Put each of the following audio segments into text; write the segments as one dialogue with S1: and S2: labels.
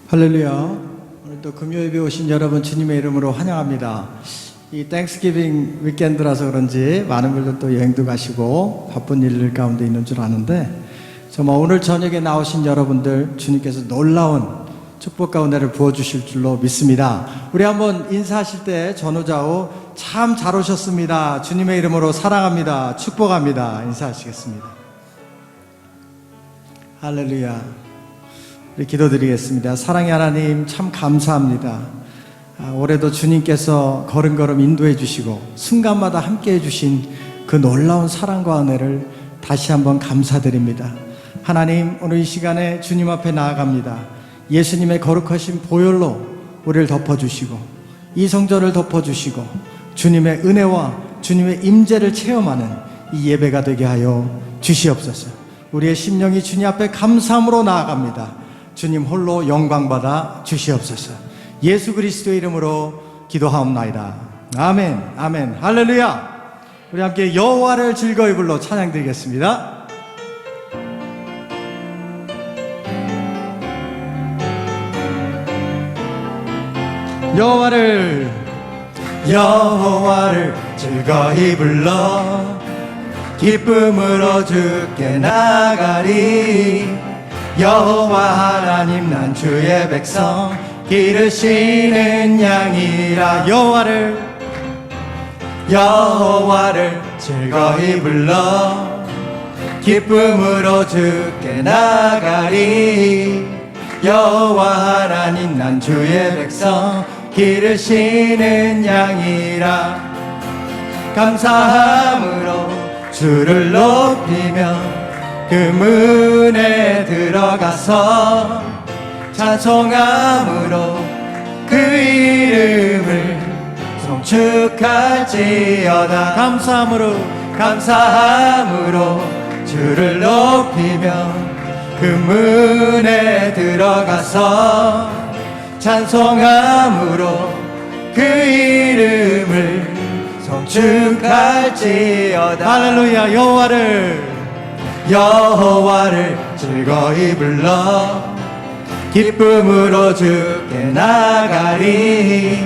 S1: 할렐루야. 오늘도 금요일에 오신 여러분 주님의 이름으로 환영합니다. 이 땡스기빙 위켄드라서 그런지 많은 분들 또 여행도 가시고 바쁜 일 가운데 있는 줄 아는데, 정말 오늘 저녁에 나오신 여러분들 주님께서 놀라운 축복과 은혜를 부어주실 줄로 믿습니다. 우리 한번 인사하실 때 전후좌우 참 잘 오셨습니다, 주님의 이름으로 사랑합니다, 축복합니다 인사하시겠습니다. 할렐루야. 우리 기도드리겠습니다. 사랑의 하나님, 참 감사합니다. 올해도 주님께서 걸음걸음 인도해 주시고 순간마다 함께해 주신 그 놀라운 사랑과 은혜를 다시 한번 감사드립니다. 하나님, 오늘 이 시간에 주님 앞에 나아갑니다. 예수님의 거룩하신 보혈로 우리를 덮어주시고 이 성전을 덮어주시고 주님의 은혜와 주님의 임재를 체험하는 이 예배가 되게 하여 주시옵소서. 우리의 심령이 주님 앞에 감사함으로 나아갑니다. 주님 홀로 영광받아 주시옵소서. 예수 그리스도의 이름으로 기도하옵나이다. 아멘, 아멘, 할렐루야. 우리 함께 여호와를 즐거이 불러 찬양드리겠습니다. 여호와를 즐거이 불러 기쁨으로 주께 나가리. 여호와 하나님, 난 주의 백성 기르시는 양이라. 여호와를 즐거이 불러 기쁨으로 주께 나가리. 여호와 하나님, 난 주의 백성 기르시는 양이라. 감사함으로 주를 높이며 그 문에 들어가서 찬송함으로 그 이름을 송축할지어다. 감사함으로 주를 높이며 그 문에 들어가서 찬송함으로 그 이름을 송축할지어다. 할렐루야. 여호와를 즐거이 불러 기쁨으로 주께 나가리.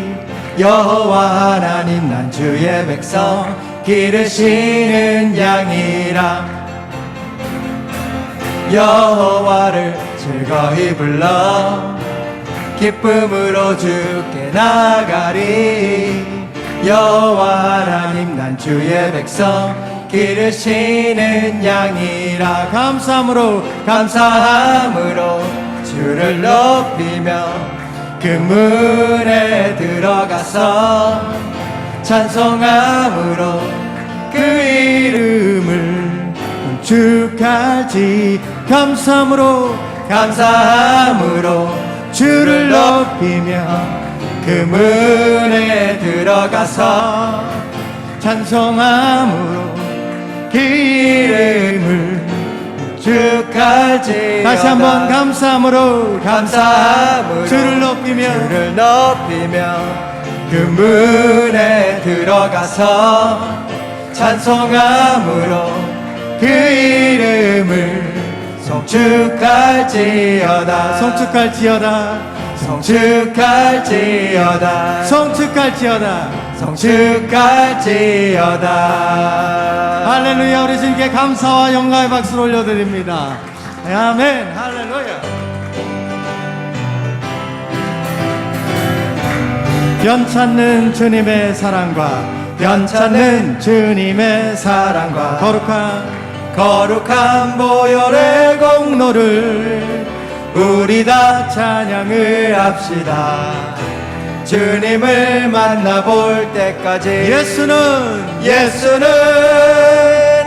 S1: 여호와 하나님, 난 주의 백성 기르시는 양이라. 여호와를 즐거이 불러 기쁨으로 주께 나가리. 여호와 하나님, 난 주의 백성 기르시는 양이라. 감사함으로 주를 높이며 그 문에 들어가서 찬송함으로 그 이름을 축할지. 감사함으로 주를 높이며 그 문에 들어가서 찬송함으로 그 이름을 축할지. 다시 한번 감사함으로 주를 높이며 그 문에 들어가서 찬송함으로 그 이름을 송축할지어다. 할렐루야. 우리 주님께 감사와 영광의 박수를 올려드립니다. 아멘. 할렐루야. 변찮는 주님의 사랑과 거룩한 보혈의 공로를 우리 다 찬양을 합시다. 주님을 만나볼 때까지 예수는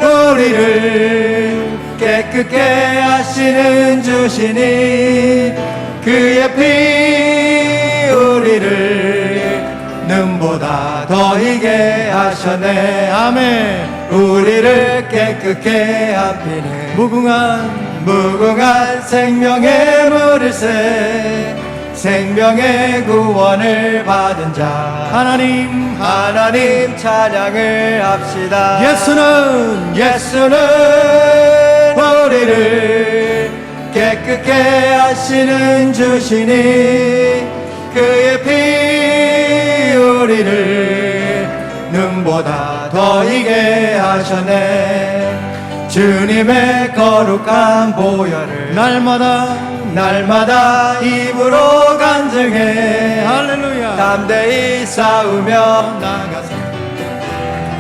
S1: 우리를 깨끗게 하시는 주시니 그의 피 우리를 눈보다 더 희게 하셨네. 아멘. 우리를 깨끗게 한 피는 무궁한 생명의 물일새 생명의 구원을 받은 자 하나님 찬양을 합시다. 예수는 우리를
S2: 깨끗게 하시는 주시니 그의 피 우리를 눈보다 더 이게 하셨네. 주님의 거룩한 보혈을 날마다 입으로 간증해
S1: 할렐루야.
S2: 담대히 싸우며 나가서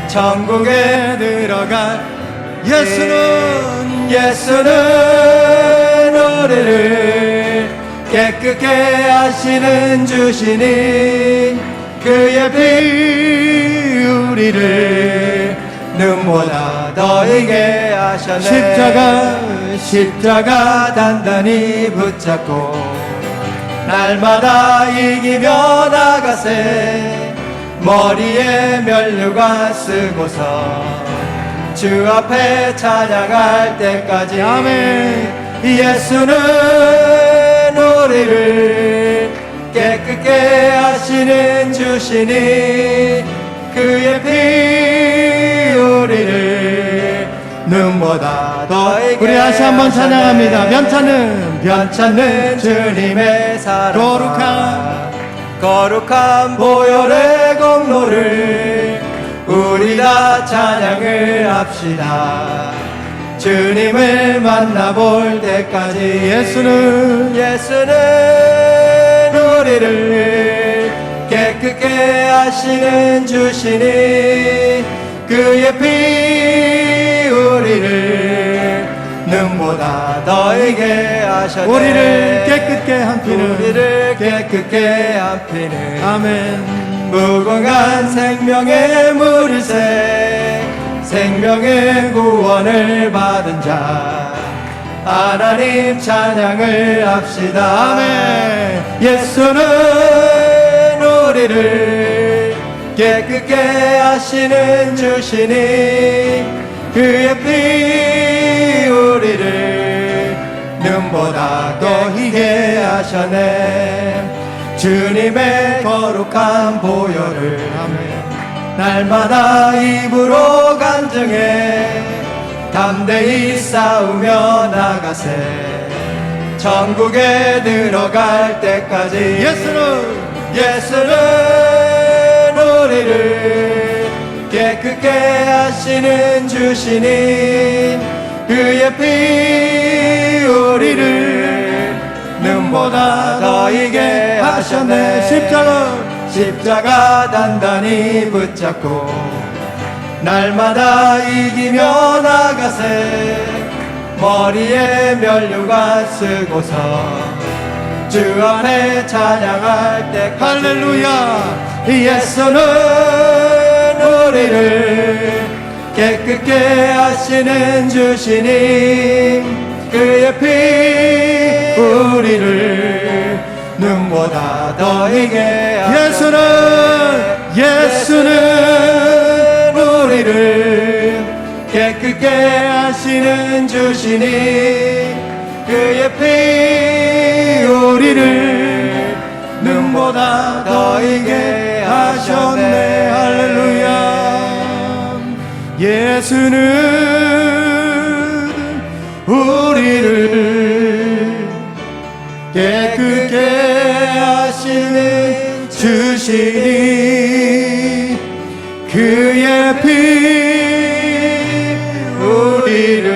S2: 천국에 들어갈 예수는 우리를 깨끗게 하시는 주시니 그의 피 우리를 눈보다 더 이게 하셨네. 십자가 단단히 붙잡고 날마다 이기며 나가세. 머리에 면류관 쓰고서 주 앞에 찬양할 때까지
S1: 아멘.
S2: 예수는 우리를 깨끗게 하시는 주시니 그의 피 우리를 눈보다 더 이게
S1: 우리 다시 한번 찬양합니다.
S2: 변찮는 주님의 사랑 거룩한 보혈의 공로를 우리 다 찬양을 합시다. 주님을 만나볼 때까지 예수는 우리를 깨끗게 하시는 주시니 그의 피 우리를 눈보다 더 이게 하셨네.
S1: 우리를 깨끗게 한 피는
S2: 아멘. 무궁한 생명의 물이새 생명의 구원을 받은 자 하나님 찬양을 합시다. 아멘. 예수는 우리를 깨끗게 하시는 주시니 그의 피 우리를 눈보다 더 희게 하셨네. 주님의 거룩한 보혈을 날마다 입으로 간증해 담대히 싸우며 나가세. 천국에 들어갈 때까지 예수는 우리를 깨끗게 하시는 주시니 그의 피 우리를 눈보다 더 이게 하셨네. 십자가 단단히 붙잡고 날마다 이기며 나가세. 머리에 면류관 쓰고서 주 앞에 찬양할 때까지
S1: 할렐루야.
S2: 예수는 우리를 깨끗게 하시는 주시니 그의 피 우리를 눈보다 더 이게
S1: 예수는
S2: 우리를 깨끗게 하시는 주시니 그의 피 우리를 눈보다 더 이게 하셨네.
S1: 할렐루야. 예수는 우리를 깨끗게 하시는 주시니 그의 피 우리를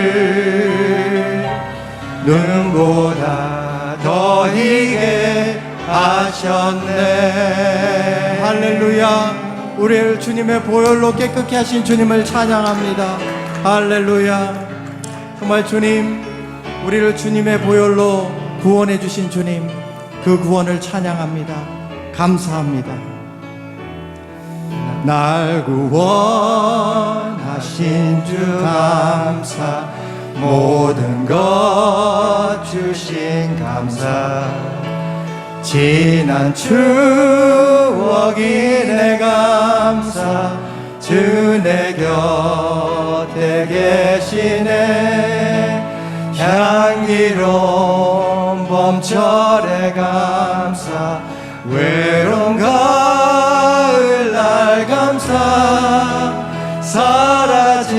S1: 눈보다 더 희게 하셨네. 할렐루야. 우리를 주님의 보혈로 깨끗게 하신 주님을 찬양합니다. 할렐루야. 정말 주님, 우리를 주님의 보혈로 구원해 주신 주님, 그 구원을 찬양합니다. 감사합니다. 날 구원하신 주 감사,
S2: 모든 것 주신 감사. 지난 추억이 내 감사. 주 내 곁에 계시네. 향기로운 봄철의 감사. 외로운 가을날 감사. 사라진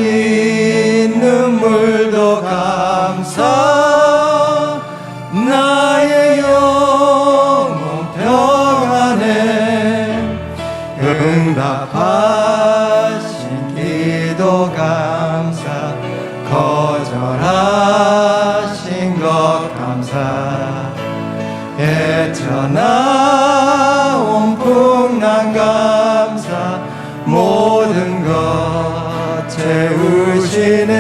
S2: 눈물도 감사. 응답하신 기도 감사 거절하신 것 감사 헤쳐나온 풍랑 감사 모든 것 채우시네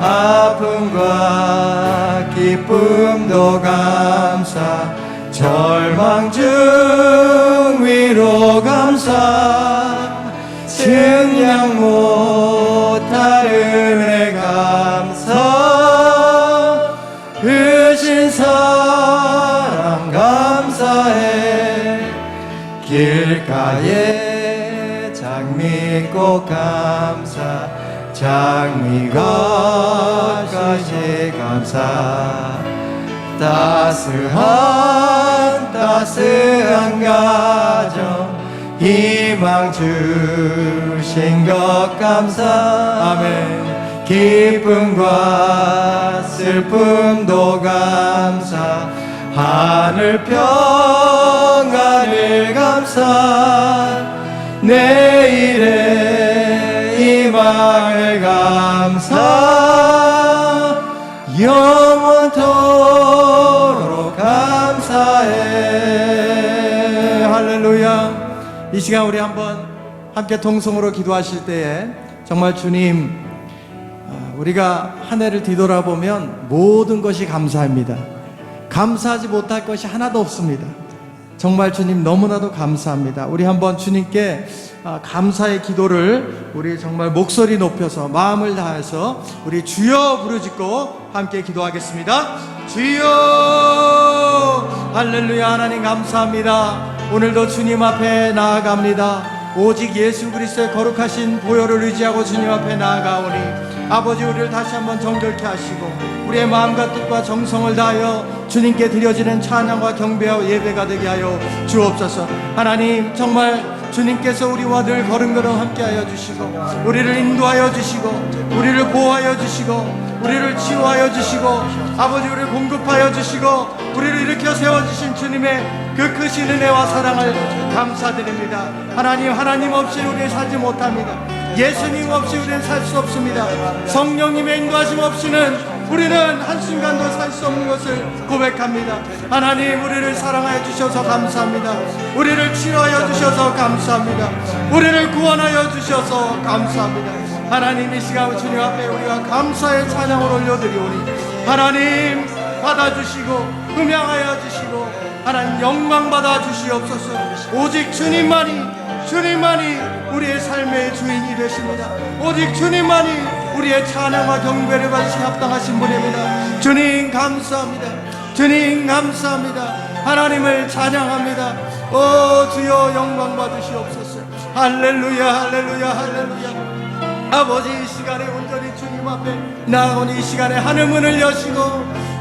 S2: 아픔과 기쁨도 감사 절망 중 위로 감사 증량 못할 은혜 감사 크신 사랑 감사해 길가에 장미꽃 감사 장미꽃까지 감사 따스한 가정 희망 주신 것 감사 아멘 기쁨과 슬픔도 감사 하늘 평안을 감사 내일의 희망을 감사 영원토록 감사해 할렐루야.
S1: 이 시간 우리 한번 함께 동성으로 기도하실 때에 정말 주님, 우리가 한 해를 뒤돌아보면 모든 것이 감사합니다. 감사하지 못할 것이 하나도 없습니다. 정말 주님 너무나도 감사합니다. 우리 한번 주님께 감사의 기도를 우리 정말 목소리 높여서 마음을 다해서 우리 주여 부르짖고 함께 기도하겠습니다. 주여 할렐루야. 하나님 감사합니다. 오늘도 주님 앞에 나아갑니다. 오직 예수 그리스도의 거룩하신 보혈을 의지하고 주님 앞에 나아가오니 아버지 우리를 다시 한번 정결케 하시고 우리의 마음과 뜻과 정성을 다하여 주님께 드려지는 찬양과 경배와 예배가 되게 하여 주옵소서. 하나님 정말 주님께서 우리와 늘 걸음걸음 함께하여 주시고 우리를 인도하여 주시고 우리를 보호하여 주시고 우리를 치유하여 주시고 아버지 우리를 공급하여 주시고 우리를 일으켜 세워주신 주님의 그 크신 은혜와 사랑을 감사드립니다. 하나님 없이 우리는 살지 못합니다. 예수님 없이 우리는 살 수 없습니다. 성령님의 인도하심 없이는 우리는 한순간도 살 수 없는 것을 고백합니다. 하나님 우리를 사랑하여 주셔서 감사합니다. 우리를 치료하여 주셔서 감사합니다. 우리를 구원하여 주셔서 감사합니다. 하나님 이 시간 주님 앞에 우리가 감사의 찬양을 올려드리오니 하나님 받아주시고 흠양하여 주시고 하나님 영광 받아 주시옵소서. 오직 주님만이 우리의 삶의 주인이 되십니다. 오직 주님만이 우리의 찬양과 경배를 받으시 합당하신 분입니다. 주님 감사합니다. 주님 감사합니다. 하나님을 찬양합니다. 오 주여 영광 받으시옵소서. 할렐루야 할렐루야 할렐루야. 아버지 이 시간에 온전히 주님 앞에 나아오니 이 시간에 하늘 문을 여시고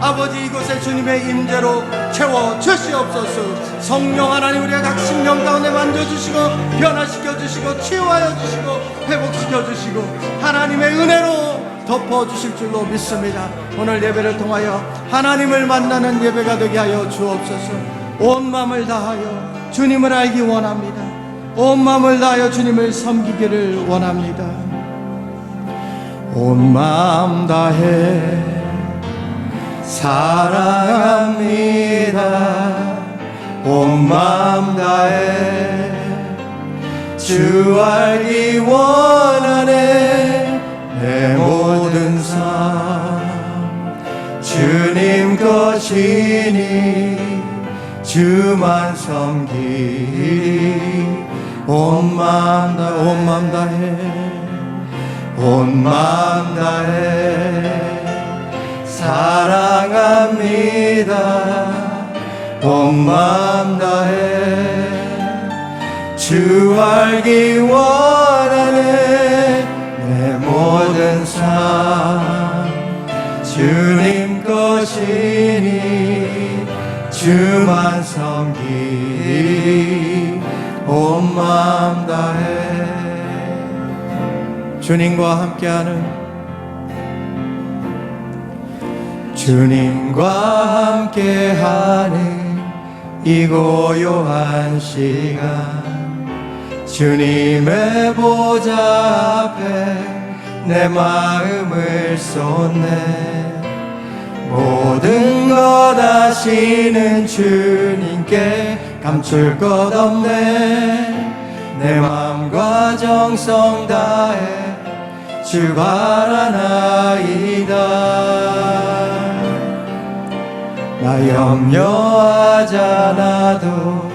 S1: 아버지 이곳에 주님의 임재로 채워 주시옵소서. 성령 하나님 우리의 각 심령 가운데 만져주시고 변화시켜 주시고 치유하여 주시고 회복시켜 주시고 하나님의 은혜로 덮어주실 줄로 믿습니다. 오늘 예배를 통하여 하나님을 만나는 예배가 되게 하여 주옵소서. 온 마음을 다하여 주님을 알기 원합니다. 온 마음을 다하여 주님을 섬기기를 원합니다.
S2: 온 마음 다해 사랑합니다. 온 마음 다해 주 알기 원하네. 내 모든 삶 주님 것이니 주만 섬기리. 온 마음 다해 온 마음 다해 사랑합니다. 온 마음 다해 주 알기 원하네. 내 모든 삶 주님 것이니 주만 섬기리. 온 마음 다해.
S1: 주님과 함께하는
S2: 주님과 함께하는 이 고요한 시간 주님의 보좌 앞에 내 마음을 쏟네. 모든 것 아시는 주님께 감출 것 없네. 내 마음과 정성 다해 주 바라나이다. 나 염려하지 않아도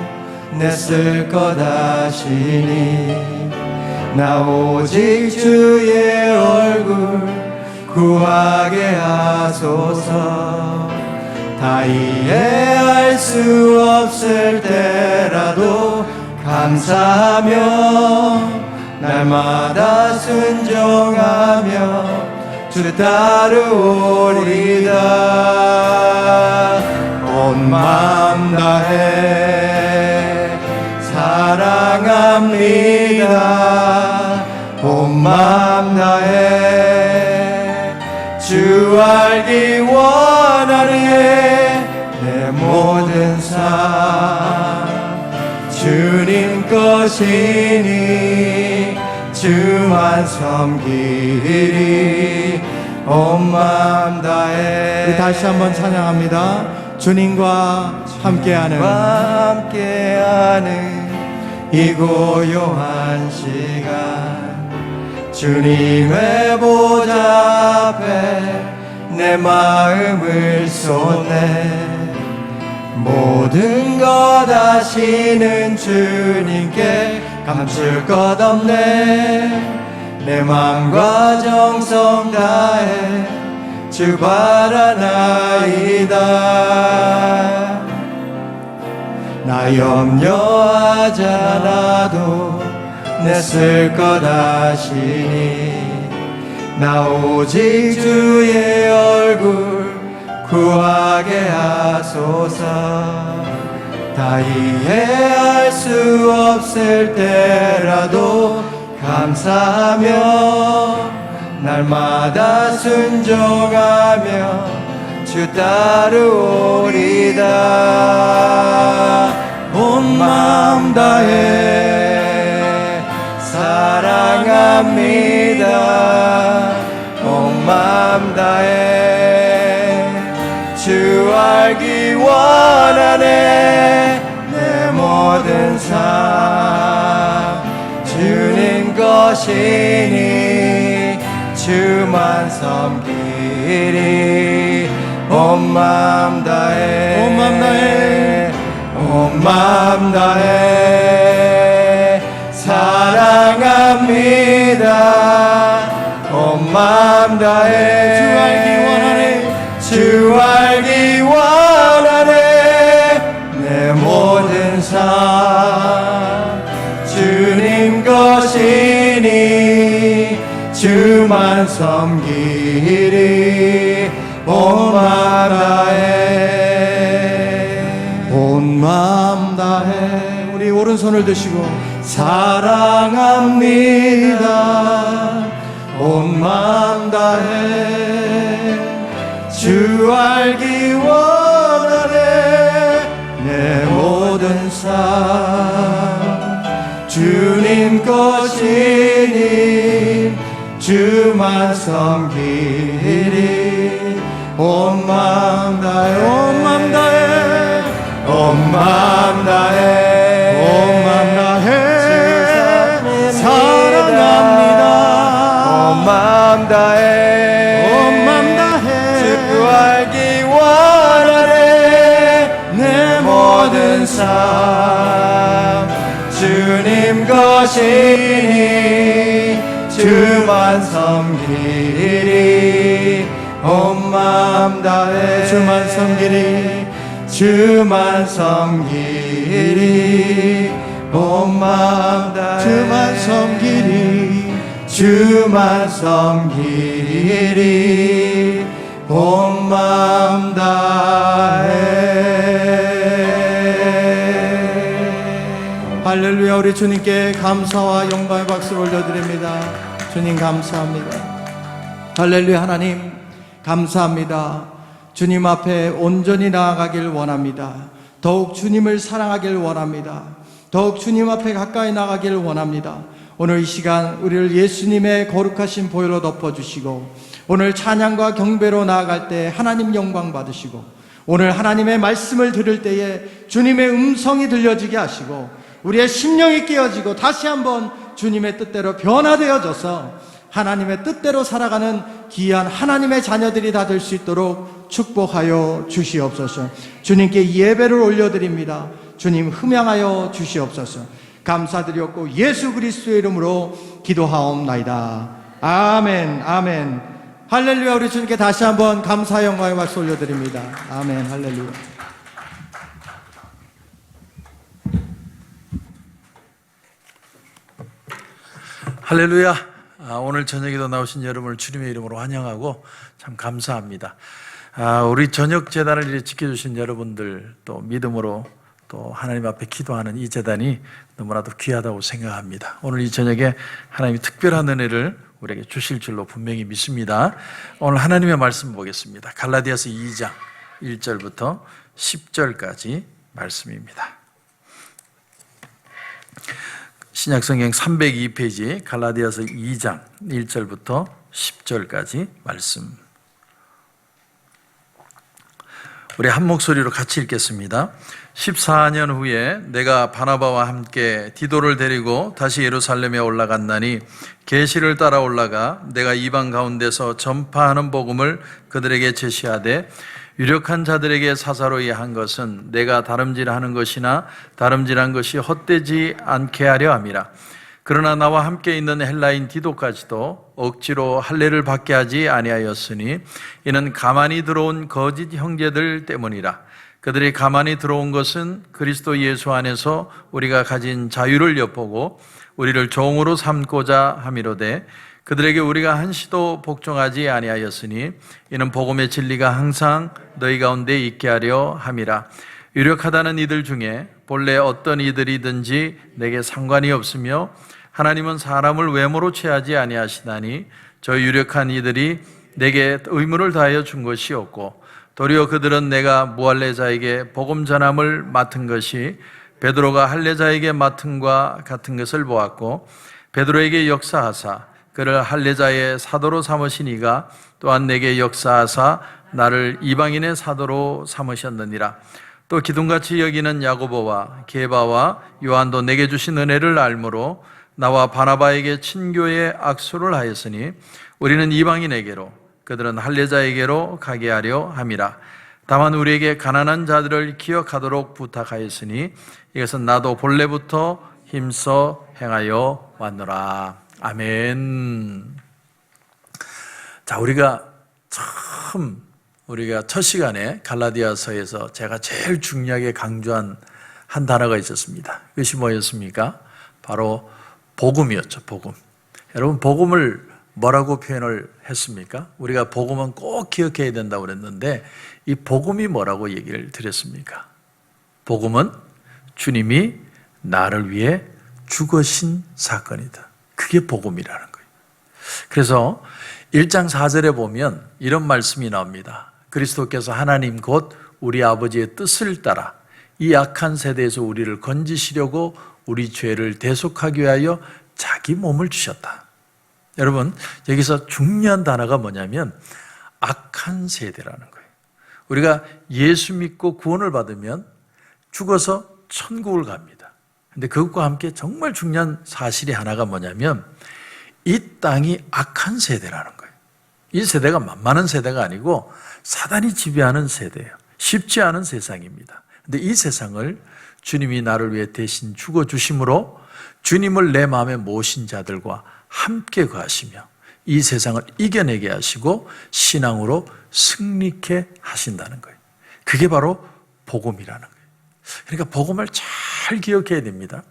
S2: 내 쓸 것 아시니. 나 오직 주의 얼굴 구하게 하소서. 다 이해할 수 없을 때라도 감사하며 날마다 순종하며 주 따르오리다. 온 마음 다해 사랑합니다. 온 마음 다해 주 알기 원하네. 내 모든 삶 주님 것이니 주만 섬기리. 온 마음 다해.
S1: 우리 다시 한번 찬양합니다. 주님과 함께하는
S2: 이 고요한 시간 주님의 보좌 앞에 내 마음을 쏟네. 모든 것 아시는 주님께 감출 것 없네. 내 마음과 정성 다해 주 바라나이다. 나 염려하지 않아도 내 쓸 것 아시니. 나 오직 주의 얼굴 구하게 하소서. 다 이해할 수 없을 때라도 감사하며 날마다 순종하며 주 따르오리다. 온 마음 다해 사랑합니다. 온 마음 다해 주 알기 원하네. 내 모든 삶 주님 것이니 주만 섬기리. 온 마음 다해
S1: 온 마음 다해
S2: 온 마음 다해 사랑합니다. 온 마음 다해
S1: 주 알기 원하네.
S2: 주 알기 원하네. 내 모든 삶 주님 것이니 주만 섬기리. 온 마음 다해
S1: 온 마음 다해. 우리 오른손을 드시고
S2: 사랑합니다. 온 마음 다해 주 알기 원하네. 내 모든 삶 주님 것이니 주만 섬기리. 온 마음 다해
S1: 온 마음 다해
S2: 온 마음 다해
S1: 온 마음 다해
S2: 사랑합니다. 온 마음 다해
S1: 온 마음 다해
S2: 주 알기 원하네. 내 모든 삶 주님 것이니 주만 섬기리. 온 마음 다해
S1: 주만 섬기리.
S2: 주만 섬기리. 온 마음 다해
S1: 주만 섬기리.
S2: 주만 섬기리. 온 마음 다해.
S1: 할렐루야. 우리 주님께 감사와 영광의 박수를 올려드립니다. 주님 감사합니다. 할렐루야. 하나님 감사합니다. 주님 앞에 온전히 나아가길 원합니다. 더욱 주님을 사랑하길 원합니다. 더욱 주님 앞에 가까이 나가기를 원합니다. 오늘 이 시간 우리를 예수님의 거룩하신 보혈로 덮어주시고 오늘 찬양과 경배로 나아갈 때 하나님 영광 받으시고 오늘 하나님의 말씀을 들을 때에 주님의 음성이 들려지게 하시고 우리의 심령이 깨어지고 다시 한번 주님의 뜻대로 변화되어져서 하나님의 뜻대로 살아가는 귀한 하나님의 자녀들이 다 될 수 있도록 축복하여 주시옵소서. 주님께 예배를 올려드립니다. 주님 흠양하여 주시옵소서. 감사드렸고 예수 그리스도의 이름으로 기도하옵나이다. 아멘, 아멘. 할렐루야. 우리 주님께 다시 한번 감사 영광의 박수 올려드립니다. 아멘, 할렐루야.
S3: 할렐루야. 오늘 저녁에도 나오신 여러분을 주님의 이름으로 환영하고 참 감사합니다. 우리 저녁 제단을 이렇게 지켜주신 여러분들, 또 믿음으로 또 하나님 앞에 기도하는 이 제단이 너무나도 귀하다고 생각합니다. 오늘 이 저녁에 하나님이 특별한 은혜를 우리에게 주실 줄로 분명히 믿습니다. 오늘 하나님의 말씀 보겠습니다. 갈라디아서 2장 1절부터 10절까지 말씀입니다. 신약성경 302페이지 갈라디아서 2장 1절부터 10절까지 말씀, 우리 한 목소리로 같이 읽겠습니다. 14년 후에 내가 바나바와 함께 디도를 데리고 다시 예루살렘에 올라갔나니 계시를 따라 올라가 내가 이방 가운데서 전파하는 복음을 그들에게 제시하되 유력한 자들에게 사사로이 한 것은 내가 다름질하는 것이나 다름질한 것이 헛되지 않게 하려 함이라. 그러나 나와 함께 있는 헬라인 디도까지도 억지로 할례를 받게 하지 아니하였으니 이는 가만히 들어온 거짓 형제들 때문이라. 그들이 가만히 들어온 것은 그리스도 예수 안에서 우리가 가진 자유를 엿보고 우리를 종으로 삼고자 함이로되 그들에게 우리가 한시도 복종하지 아니하였으니 이는 복음의 진리가 항상 너희 가운데 있게 하려 함이라. 유력하다는 이들 중에 본래 어떤 이들이든지 내게 상관이 없으며 하나님은 사람을 외모로 취하지 아니하시나니 저 유력한 이들이 내게 의무를 다하여 준 것이 없고 도리어 그들은 내가 무할례자에게 복음 전함을 맡은 것이 베드로가 할례자에게 맡은과 같은 것을 보았고 베드로에게 역사하사 그를 할례자의 사도로 삼으시니가 또한 내게 역사하사 나를 이방인의 사도로 삼으셨느니라. 또 기둥같이 여기는 야고보와 게바와 요한도 내게 주신 은혜를 알므로 나와 바나바에게 친교의 악수를 하였으니 우리는 이방인에게로 그들은 할례자에게로 가게 하려 함이라. 다만 우리에게 가난한 자들을 기억하도록 부탁하였으니 이것은 나도 본래부터 힘써 행하여 왔노라. 아멘. 자, 우리가 첫 시간에 갈라디아서에서 제가 제일 중요하게 강조한 한 단어가 있었습니다. 그것이 뭐였습니까? 바로 복음이었죠. 복음. 여러분, 복음을 뭐라고 표현을 했습니까? 우리가 복음은 꼭 기억해야 된다고 그랬는데 이 복음이 뭐라고 얘기를 드렸습니까? 복음은 주님이 나를 위해 죽으신 사건이다. 그게 복음이라는 거예요. 그래서 1장 4절에 보면 이런 말씀이 나옵니다. 그리스도께서 하나님 곧 우리 아버지의 뜻을 따라 이 악한 세대에서 우리를 건지시려고 우리 죄를 대속하기 위하여 자기 몸을 주셨다. 여러분, 여기서 중요한 단어가 뭐냐면 악한 세대라는 거예요. 우리가 예수 믿고 구원을 받으면 죽어서 천국을 갑니다. 근데 그것과 함께 정말 중요한 사실이 하나가 뭐냐면 이 땅이 악한 세대라는 거예요. 이 세대가 만만한 세대가 아니고 사단이 지배하는 세대예요. 쉽지 않은 세상입니다. 근데 이 세상을 주님이 나를 위해 대신 죽어주심으로 주님을 내 마음에 모신 자들과 함께 거하시며 이 세상을 이겨내게 하시고 신앙으로 승리케 하신다는 거예요. 그게 바로 복음이라는 거예요. 그러니까 복음을 잘 기억해야 됩니다.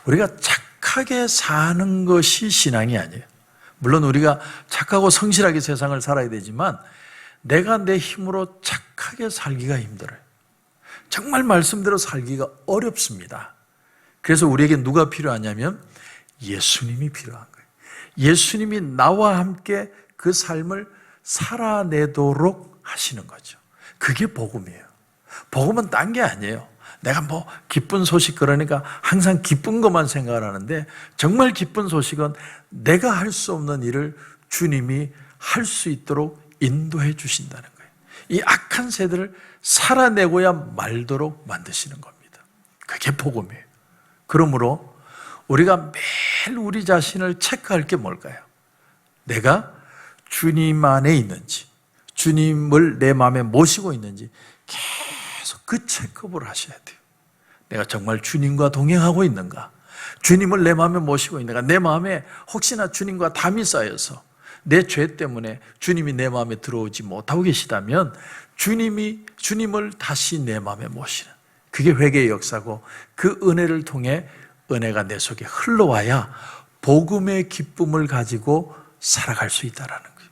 S3: 우리가 착하게 사는 것이 신앙이 아니에요. 물론 우리가 착하고 성실하게 세상을 살아야 되지만 내가 내 힘으로 착하게 살기가 힘들어요. 정말 말씀대로 살기가 어렵습니다. 그래서 우리에게 누가 필요하냐면 예수님이 필요한 거예요. 예수님이 나와 함께 그 삶을 살아내도록 하시는 거죠. 그게 복음이에요. 복음은 딴 게 아니에요. 내가 뭐 기쁜 소식 그러니까 항상 기쁜 것만 생각을 하는데 정말 기쁜 소식은 내가 할 수 없는 일을 주님이 할 수 있도록 인도해 주신다는 거예요. 이 악한 세대를 살아내고야 말도록 만드시는 겁니다. 그게 복음이에요. 그러므로 우리가 매일 우리 자신을 체크할 게 뭘까요? 내가 주님 안에 있는지, 주님을 내 마음에 모시고 있는지 계속 그 체크업을 하셔야 돼요. 내가 정말 주님과 동행하고 있는가? 주님을 내 마음에 모시고 있는가? 내 마음에 혹시나 주님과 담이 쌓여서 내 죄 때문에 주님이 내 마음에 들어오지 못하고 계시다면 주님을 다시 내 마음에 모시는, 그게 회개의 역사고, 그 은혜를 통해 은혜가 내 속에 흘러와야 복음의 기쁨을 가지고 살아갈 수 있다라는 거예요.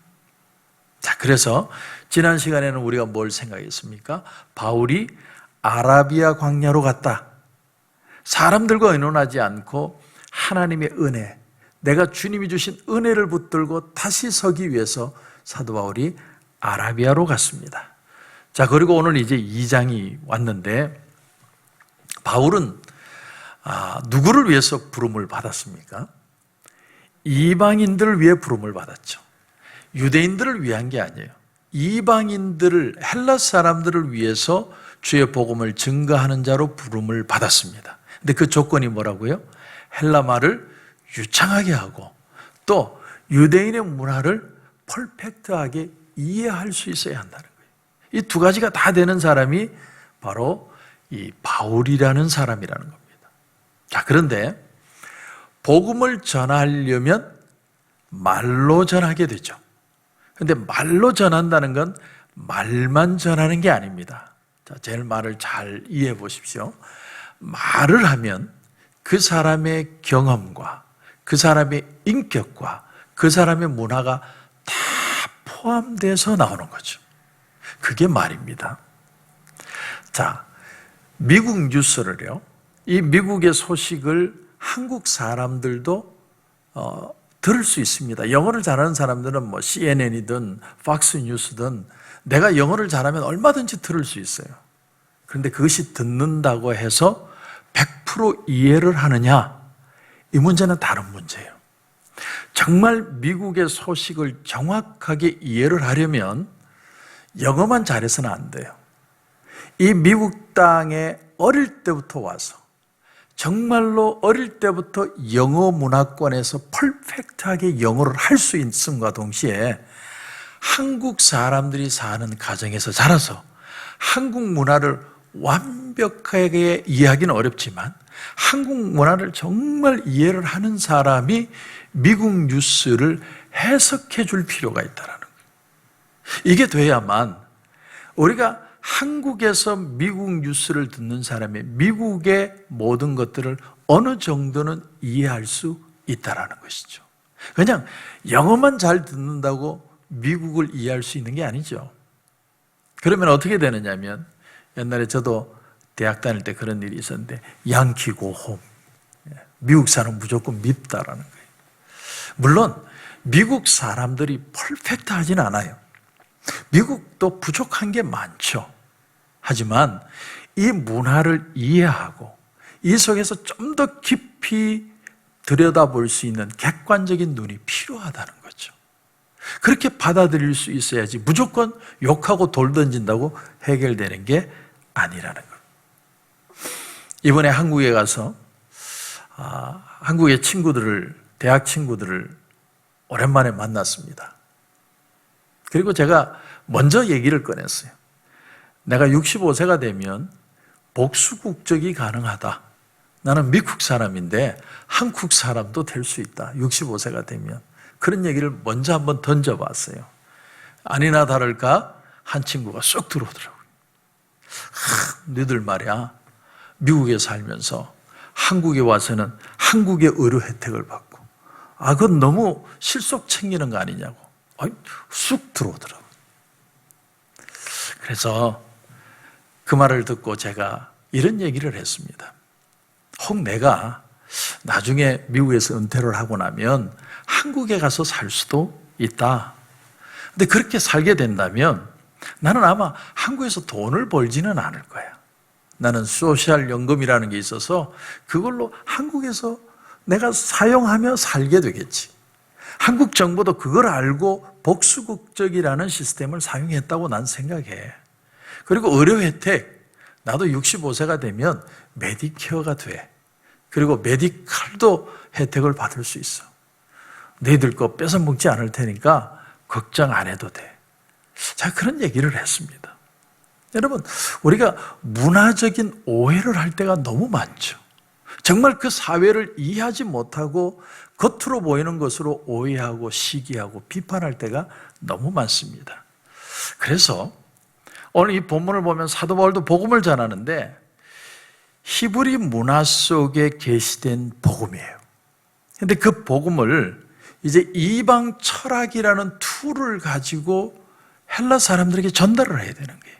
S3: 자, 그래서 지난 시간에는 우리가 뭘 생각했습니까? 바울이 아라비아 광야로 갔다. 사람들과 의논하지 않고 하나님의 은혜, 내가 주님이 주신 은혜를 붙들고 다시 서기 위해서 사도 바울이 아라비아로 갔습니다. 자, 그리고 오늘 이제 2장이 왔는데 바울은 누구를 위해서 부름을 받았습니까? 이방인들을 위해 부름을 받았죠. 유대인들을 위한 게 아니에요. 이방인들을, 헬라 사람들을 위해서 주의 복음을 증거하는 자로 부름을 받았습니다. 근데 그 조건이 뭐라고요? 헬라 말을 유창하게 하고 또 유대인의 문화를 퍼펙트하게 이해할 수 있어야 한다는 거예요. 이 두 가지가 다 되는 사람이 바로 이 바울이라는 사람이라는 겁니다. 자, 그런데 복음을 전하려면 말로 전하게 되죠. 그런데 말로 전한다는 건 말만 전하는 게 아닙니다. 자, 제 말을 잘 이해해 보십시오. 말을 하면 그 사람의 경험과 그 사람의 인격과 그 사람의 문화가 다 포함돼서 나오는 거죠. 그게 말입니다. 자, 미국 뉴스를요, 이 미국의 소식을 한국 사람들도 들을 수 있습니다. 영어를 잘하는 사람들은 뭐 CNN이든 팍스 뉴스든 내가 영어를 잘하면 얼마든지 들을 수 있어요. 그런데 그것이 듣는다고 해서 100% 이해를 하느냐? 이 문제는 다른 문제예요. 정말 미국의 소식을 정확하게 이해를 하려면 영어만 잘해서는 안 돼요. 이 미국 땅에 어릴 때부터 와서 정말로 어릴 때부터 영어 문화권에서 퍼펙트하게 영어를 할 수 있음과 동시에 한국 사람들이 사는 가정에서 자라서 한국 문화를 완벽하게 이해하기는 어렵지만 한국 문화를 정말 이해를 하는 사람이 미국 뉴스를 해석해 줄 필요가 있다는 거예요. 이게 돼야만 우리가 한국에서 미국 뉴스를 듣는 사람이 미국의 모든 것들을 어느 정도는 이해할 수 있다는 것이죠. 그냥 영어만 잘 듣는다고 미국을 이해할 수 있는 게 아니죠. 그러면 어떻게 되느냐면 옛날에 저도 대학 다닐 때 그런 일이 있었는데 양키 고 홈, 미국 사람 무조건 밉다라는 거예요. 물론 미국 사람들이 퍼펙트하진 않아요. 미국도 부족한 게 많죠. 하지만 이 문화를 이해하고 이 속에서 좀 더 깊이 들여다볼 수 있는 객관적인 눈이 필요하다는 거죠. 그렇게 받아들일 수 있어야지 무조건 욕하고 돌 던진다고 해결되는 게 아니라는 거예요. 이번에 한국에 가서 한국의 대학 친구들을 오랜만에 만났습니다. 그리고 제가 먼저 얘기를 꺼냈어요. 내가 65세가 되면 복수 국적이 가능하다. 나는 미국 사람인데 한국 사람도 될 수 있다. 65세가 되면. 그런 얘기를 먼저 한번 던져봤어요. 아니나 다를까 한 친구가 쏙 들어오더라고요. 너희들 말이야, 미국에 살면서 한국에 와서는 한국의 의료 혜택을 받고 그건 너무 실속 챙기는 거 아니냐고 쑥 들어오더라고요. 그래서 그 말을 듣고 제가 이런 얘기를 했습니다. 혹 내가 나중에 미국에서 은퇴를 하고 나면 한국에 가서 살 수도 있다. 근데 그렇게 살게 된다면 나는 아마 한국에서 돈을 벌지는 않을 거야. 나는 소셜 연금이라는 게 있어서 그걸로 한국에서 내가 사용하며 살게 되겠지. 한국 정부도 그걸 알고 복수국적이라는 시스템을 사용했다고 난 생각해. 그리고 의료 혜택, 나도 65세가 되면 메디케어가 돼. 그리고 메디칼도 혜택을 받을 수 있어. 너희들 거 뺏어 먹지 않을 테니까 걱정 안 해도 돼. 자, 그런 얘기를 했습니다. 여러분, 우리가 문화적인 오해를 할 때가 너무 많죠. 정말 그 사회를 이해하지 못하고 겉으로 보이는 것으로 오해하고 시기하고 비판할 때가 너무 많습니다. 그래서 오늘 이 본문을 보면 사도 바울도 복음을 전하는데 히브리 문화 속에 계시된 복음이에요. 그런데 그 복음을 이제 이방 철학이라는 툴을 가지고 헬라 사람들에게 전달을 해야 되는 거예요.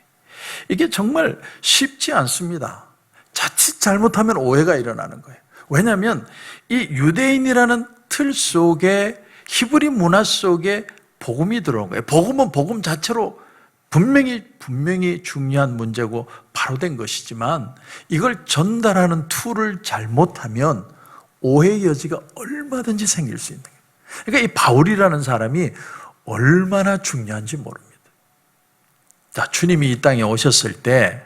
S3: 이게 정말 쉽지 않습니다. 자칫 잘못하면 오해가 일어나는 거예요. 왜냐하면 이 유대인이라는 틀 속에 히브리 문화 속에 복음이 들어온 거예요. 복음은 복음 자체로 분명히 중요한 문제고 바로 된 것이지만 이걸 전달하는 툴을 잘못하면 오해의 여지가 얼마든지 생길 수 있는 거예요. 그러니까 이 바울이라는 사람이 얼마나 중요한지 모릅니다. 자, 주님이 이 땅에 오셨을 때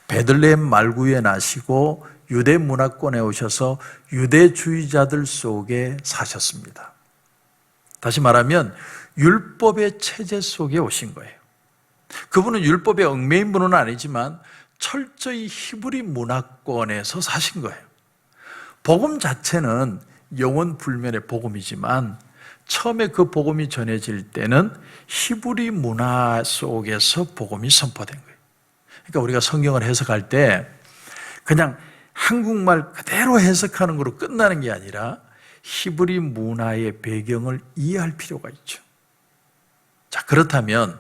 S3: 베들레헴 말구에 나시고 유대 문화권에 오셔서 유대주의자들 속에 사셨습니다. 다시 말하면 율법의 체제 속에 오신 거예요. 그분은 율법에 얽매인 분은 아니지만 철저히 히브리 문화권에서 사신 거예요. 복음 자체는 영원 불멸의 복음이지만 처음에 그 복음이 전해질 때는 히브리 문화 속에서 복음이 선포된 거예요. 그러니까 우리가 성경을 해석할 때 그냥 한국말 그대로 해석하는 거로 끝나는 게 아니라 히브리 문화의 배경을 이해할 필요가 있죠. 자, 그렇다면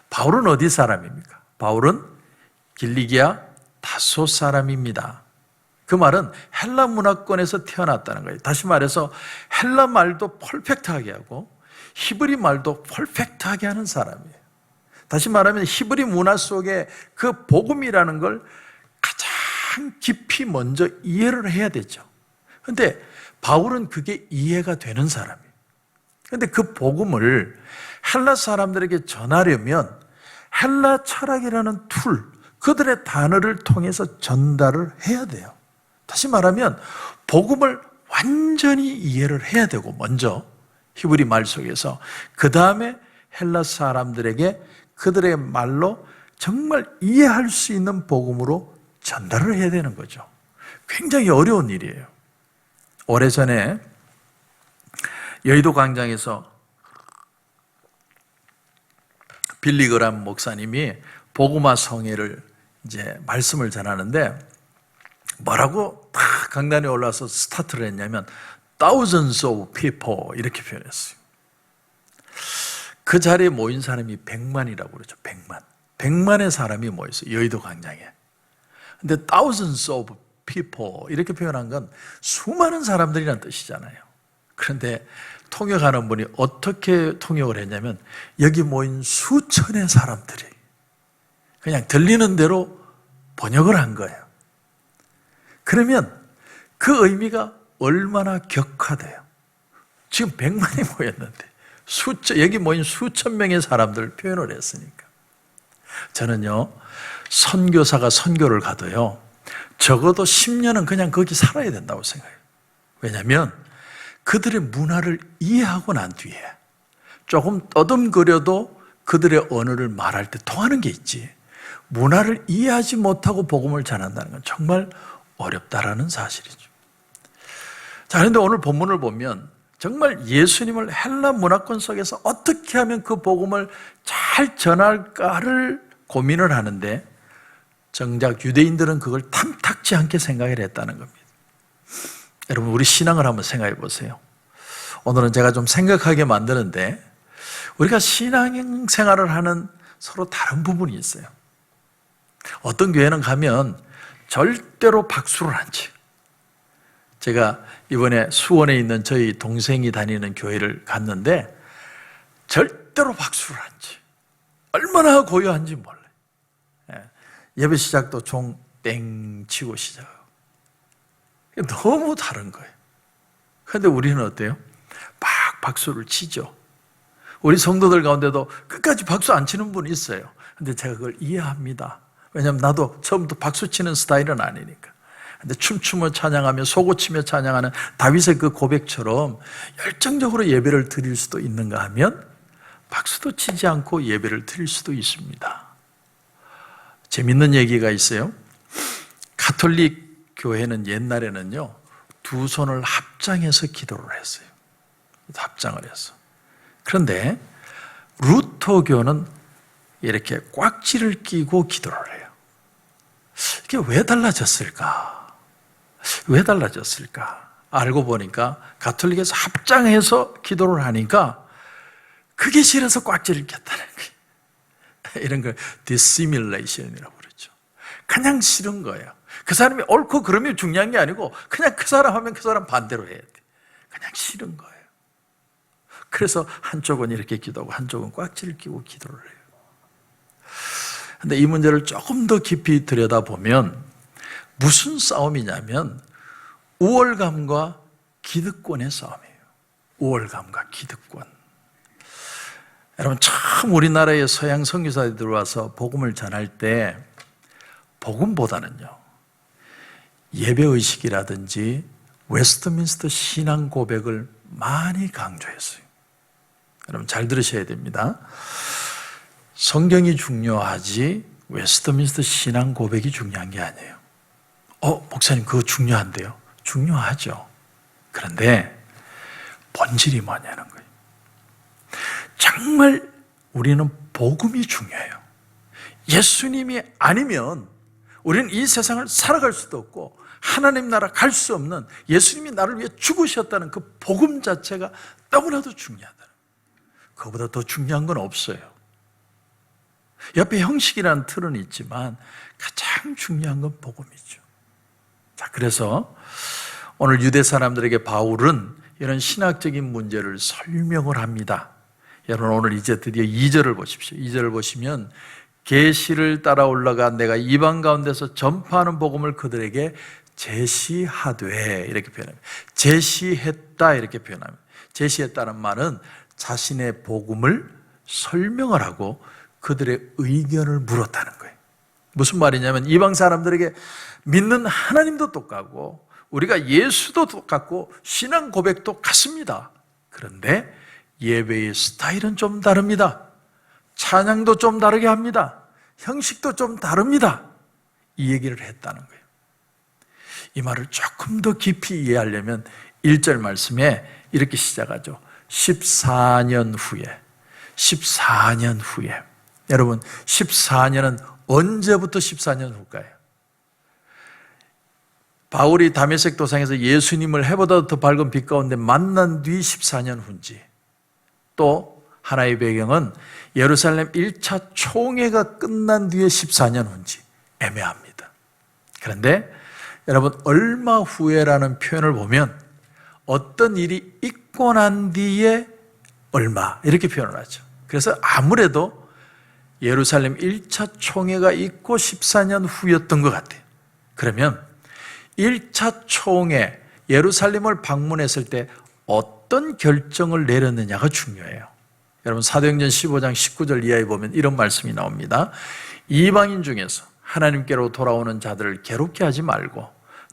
S3: 바울은 어디 사람입니까? 바울은 길리기아 다소 사람입니다. 그 말은 헬라 문화권에서 태어났다는 거예요. 다시 말해서 헬라 말도 퍼펙트하게 하고 히브리 말도 퍼펙트하게 하는 사람이에요. 다시 말하면 히브리 문화 속에 그 복음이라는 걸 가장 깊이 먼저 이해를 해야 되죠. 그런데 바울은 그게 이해가 되는 사람이에요. 그런데 그 복음을 헬라 사람들에게 전하려면 헬라 철학이라는 툴, 그들의 단어를 통해서 전달을 해야 돼요. 다시 말하면 복음을 완전히 이해를 해야 되고 먼저 히브리 말 속에서 그 다음에 헬라 사람들에게 그들의 말로 정말 이해할 수 있는 복음으로 전달을 해야 되는 거죠. 굉장히 어려운 일이에요. 오래전에 여의도 광장에서 빌리그람 목사님이 복음화 성회를 이제 말씀을 전하는데 뭐라고 다 강단에 올라서 스타트를 했냐면 thousands of people 이렇게 표현했어요. 그 자리에 모인 사람이 100만이라고 그러죠. 100만의 사람이 모였어요. 여의도 광장에. 근데 thousands of people 이렇게 표현한 건 수많은 사람들이라는 뜻이잖아요. 그런데 통역하는 분이 어떻게 통역을 했냐면 여기 모인 수천의 사람들이 그냥 들리는 대로 번역을 한 거예요. 그러면 그 의미가 얼마나 격화돼요. 지금 100만이 모였는데 여기 모인 수천 명의 사람들 표현을 했으니까. 저는요, 선교사가 선교를 가도요, 적어도 10년은 그냥 거기 살아야 된다고 생각해요. 왜냐하면 그들의 문화를 이해하고 난 뒤에 조금 떠듬거려도 그들의 언어를 말할 때 통하는 게 있지, 문화를 이해하지 못하고 복음을 전한다는 건 정말 어렵다라는 사실이죠. 자, 그런데 오늘 본문을 보면 정말 예수님을 헬라 문화권 속에서 어떻게 하면 그 복음을 잘 전할까를 고민을 하는데 정작 유대인들은 그걸 탐탁지 않게 생각을 했다는 겁니다. 여러분, 우리 신앙을 한번 생각해 보세요. 오늘은 제가 좀 생각하게 만드는데 우리가 신앙생활을 하는 서로 다른 부분이 있어요. 어떤 교회는 가면 절대로 박수를 안 쳐요. 제가 이번에 수원에 있는 저희 동생이 다니는 교회를 갔는데 절대로 박수를 안 쳐요. 얼마나 고요한지 몰라요. 예배 시작도 종 땡 치고 시작하고. 너무 다른 거예요. 그런데 우리는 어때요? 막 박수를 치죠. 우리 성도들 가운데도 끝까지 박수 안 치는 분이 있어요. 근데 제가 그걸 이해합니다. 왜냐하면 나도 처음부터 박수 치는 스타일은 아니니까. 근데 춤추며 찬양하며 속옷치며 찬양하는 다윗의 그 고백처럼 열정적으로 예배를 드릴 수도 있는가 하면 박수도 치지 않고 예배를 드릴 수도 있습니다. 재밌는 얘기가 있어요. 가톨릭 교회는 옛날에는요, 두 손을 합장해서 기도를 했어요. 합장을 해서. 그런데 루터교는 이렇게 꽉지를 끼고 기도를 해요. 이게 왜 달라졌을까? 왜 달라졌을까? 알고 보니까 가톨릭에서 합장해서 기도를 하니까 그게 싫어서 꽉지를 꼈다는 거예요. 이런 걸 dissimulation이라고 그러죠. 그냥 싫은 거예요. 그 사람이 옳고 그름이 중요한 게 아니고 그냥 그 사람 하면 그 사람 반대로 해야 돼. 그냥 싫은 거예요. 그래서 한쪽은 이렇게 기도하고 한쪽은 꽉지를 끼고 기도를 해요. 근데 이 문제를 조금 더 깊이 들여다보면 무슨 싸움이냐면 우월감과 기득권의 싸움이에요. 우월감과 기득권. 여러분, 처음 우리나라에 서양 선교사들이 들어와서 복음을 전할 때 복음보다는요, 예배의식이라든지 웨스트민스터 신앙 고백을 많이 강조했어요. 여러분 잘 들으셔야 됩니다. 성경이 중요하지 웨스트민스터 신앙 고백이 중요한 게 아니에요. 목사님 그거 중요한데요? 중요하죠. 그런데 본질이 뭐냐는 거예요. 정말 우리는 복음이 중요해요. 예수님이 아니면 우리는 이 세상을 살아갈 수도 없고 하나님 나라 갈 수 없는, 예수님이 나를 위해 죽으셨다는 그 복음 자체가 너무나도 중요하다. 그거보다 더 중요한 건 없어요. 옆에 형식이라는 틀은 있지만 가장 중요한 건 복음이죠. 자, 그래서 오늘 유대 사람들에게 바울은 이런 신학적인 문제를 설명을 합니다. 여러분 오늘 이제 드디어 2절을 보십시오. 2절을 보시면 계시를 따라 올라가 내가 이방 가운데서 전파하는 복음을 그들에게 제시하되 이렇게 표현합니다. 제시했다 이렇게 표현합니다. 제시했다는 말은 자신의 복음을 설명을 하고 그들의 의견을 물었다는 거예요. 무슨 말이냐면 이방 사람들에게 믿는 하나님도 똑같고 우리가 예수도 똑같고 신앙 고백도 같습니다. 그런데 예배의 스타일은 좀 다릅니다. 찬양도 좀 다르게 합니다. 형식도 좀 다릅니다. 이 얘기를 했다는 거예요. 이 말을 조금 더 깊이 이해하려면 1절 말씀에 이렇게 시작하죠. 14년 후에. 여러분 14년은 언제부터 14년 후일까요? 바울이 다메섹 도상에서 예수님을 해보다 더 밝은 빛 가운데 만난 뒤 14년 후인지, 또 하나의 배경은 예루살렘 1차 총회가 끝난 뒤에 14년 후인지 애매합니다. 그런데 여러분 얼마 후에라는 표현을 보면 어떤 일이 있고 난 뒤에 얼마 이렇게 표현을 하죠. 그래서 아무래도 예루살렘 1차 총회가 있고 14년 후였던 것 같아요. 그러면 1차 총회 예루살렘을 방문했을 때 어떤 결정을 내렸느냐가 중요해요. 여러분 사도행전 15장 19절 이하에 보면 이런 말씀이 나옵니다. 이방인 중에서 하나님께로 돌아오는 자들을 괴롭게 하지 말고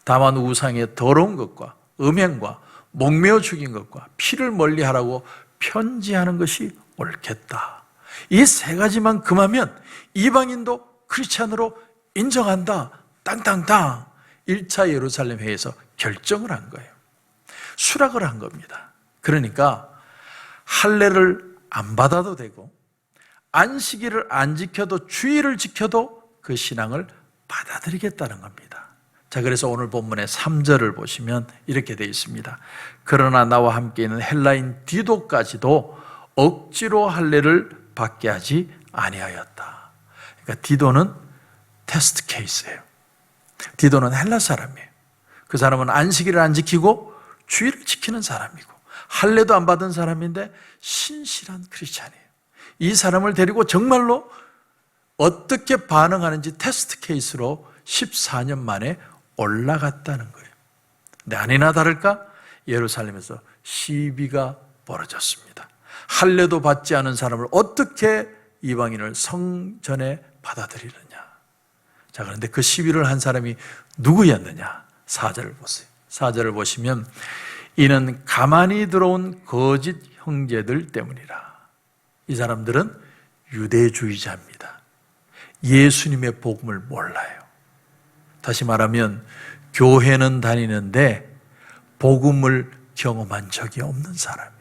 S3: 다만 우상의 더러운 것과 음행과 목매어 죽인 것과 피를 멀리하라고 편지하는 것이 옳겠다. 이 세 가지만 금하면 이방인도 크리스찬으로 인정한다. 땅땅땅. 1차 예루살렘 회의에서 결정을 한 거예요. 수락을 한 겁니다. 그러니까 할례를 안 받아도 되고 안식일을 안 지켜도 주일을 지켜도 그 신앙을 받아들이겠다는 겁니다. 자, 그래서 오늘 본문의 3절을 보시면 이렇게 되어 있습니다. 그러나 나와 함께 있는 헬라인 디도까지도 억지로 할례를 받게 하지 아니하였다. 그러니까 디도는 테스트 케이스예요. 디도는 헬라 사람이에요. 그 사람은 안식일을 안 지키고 주일을 지키는 사람이고 할례도 안 받은 사람인데 신실한 크리스찬이에요. 이 사람을 데리고 정말로 어떻게 반응하는지 테스트 케이스로 14년 만에 올라갔다는 거예요. 근데 아니나 다를까 예루살렘에서 시비가 벌어졌습니다. 할례도 받지 않은 사람을 어떻게 이방인을 성전에 받아들이느냐. 자, 그런데 그 시비를 한 사람이 누구였느냐? 4절을 보세요. 4절을 보시면 이는 가만히 들어온 거짓 형제들 때문이라. 이 사람들은 유대주의자입니다. 예수님의 복음을 몰라요. 다시 말하면 교회는 다니는데 복음을 경험한 적이 없는 사람이에요.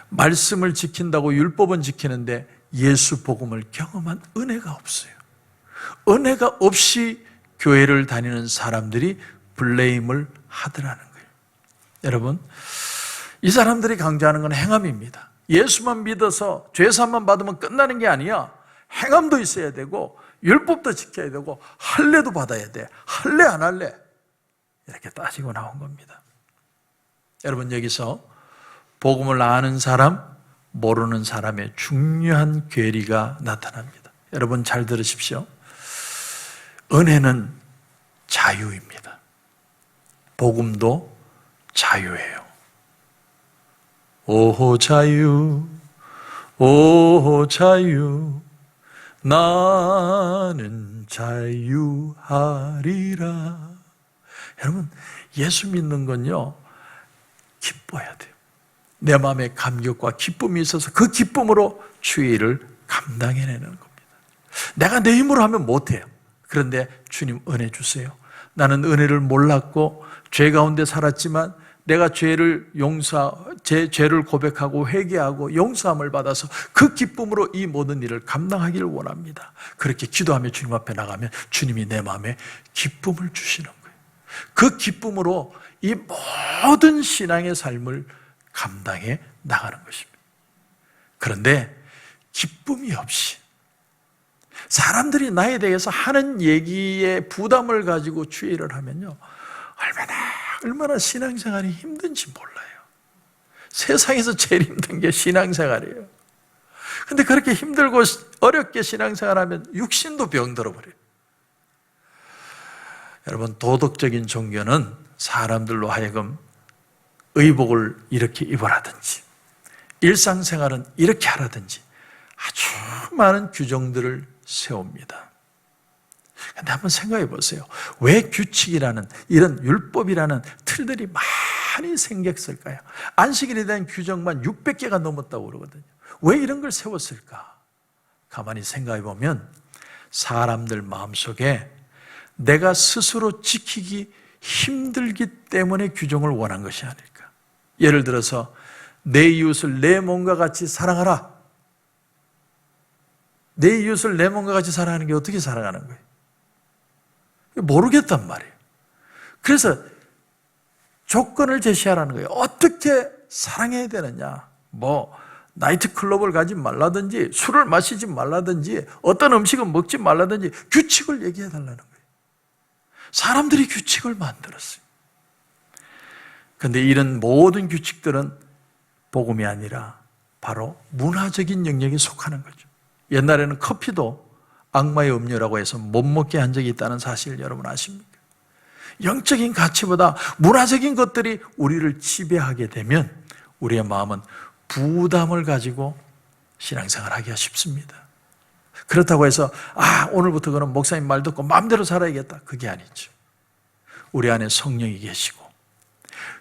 S3: 말씀을 지킨다고 율법은 지키는데 예수 복음을 경험한 은혜가 없어요. 은혜가 없이 교회를 다니는 사람들이 블레임을 하더라는 거예요. 여러분, 이 사람들이 강조하는 건 행함입니다. 예수만 믿어서 죄사함만 받으면 끝나는 게 아니야. 행함도 있어야 되고 율법도 지켜야 되고 할례도 받아야 돼. 할례 안 할래? 이렇게 따지고 나온 겁니다. 여러분, 여기서 복음을 아는 사람, 모르는 사람의 중요한 괴리가 나타납니다. 여러분 잘 들으십시오. 은혜는 자유입니다. 복음도 자유예요. 오 자유, 오 자유, 나는 자유하리라. 여러분, 예수 믿는 건요, 기뻐야 돼요. 내 마음에 감격과 기쁨이 있어서 그 기쁨으로 주의 일을 감당해내는 겁니다. 내가 내 힘으로 하면 못해요. 그런데 주님 은혜 주세요. 나는 은혜를 몰랐고 죄 가운데 살았지만 내가 제 죄를 고백하고 회개하고 용서함을 받아서 그 기쁨으로 이 모든 일을 감당하기를 원합니다. 그렇게 기도하며 주님 앞에 나가면 주님이 내 마음에 기쁨을 주시는 거예요. 그 기쁨으로 이 모든 신앙의 삶을 감당해 나가는 것입니다. 그런데 기쁨이 없이 사람들이 나에 대해서 하는 얘기에 부담을 가지고 주의를 하면요, 얼마나 신앙생활이 힘든지 몰라요. 세상에서 제일 힘든 게 신앙생활이에요. 근데 그렇게 힘들고 어렵게 신앙생활하면 육신도 병들어 버려요. 여러분, 도덕적인 종교는 사람들로 하여금 의복을 이렇게 입으라든지 일상생활은 이렇게 하라든지 아주 많은 규정들을 세웁니다. 그런데 한번 생각해 보세요. 왜 규칙이라는 이런 율법이라는 틀들이 많이 생겼을까요? 안식일에 대한 규정만 600개가 넘었다고 그러거든요. 왜 이런 걸 세웠을까? 가만히 생각해 보면 사람들 마음속에 내가 스스로 지키기 힘들기 때문에 규정을 원한 것이 아닐까. 예를 들어서 내 이웃을 내 몸과 같이 사랑하라. 내 이웃을 내 몸과 같이 사랑하는 게 어떻게 살아가는 거예요? 모르겠단 말이에요. 그래서 조건을 제시하라는 거예요. 어떻게 사랑해야 되느냐. 나이트클럽을 가지 말라든지 술을 마시지 말라든지 어떤 음식은 먹지 말라든지 규칙을 얘기해 달라는 거예요. 사람들이 규칙을 만들었어요. 그런데 이런 모든 규칙들은 복음이 아니라 바로 문화적인 영역에 속하는 거죠. 옛날에는 커피도 악마의 음료라고 해서 못 먹게 한 적이 있다는 사실 여러분 아십니까? 영적인 가치보다 문화적인 것들이 우리를 지배하게 되면 우리의 마음은 부담을 가지고 신앙생활을 하기가 쉽습니다. 그렇다고 해서 오늘부터 그럼 목사님 말 듣고 마음대로 살아야겠다. 그게 아니죠. 우리 안에 성령이 계시고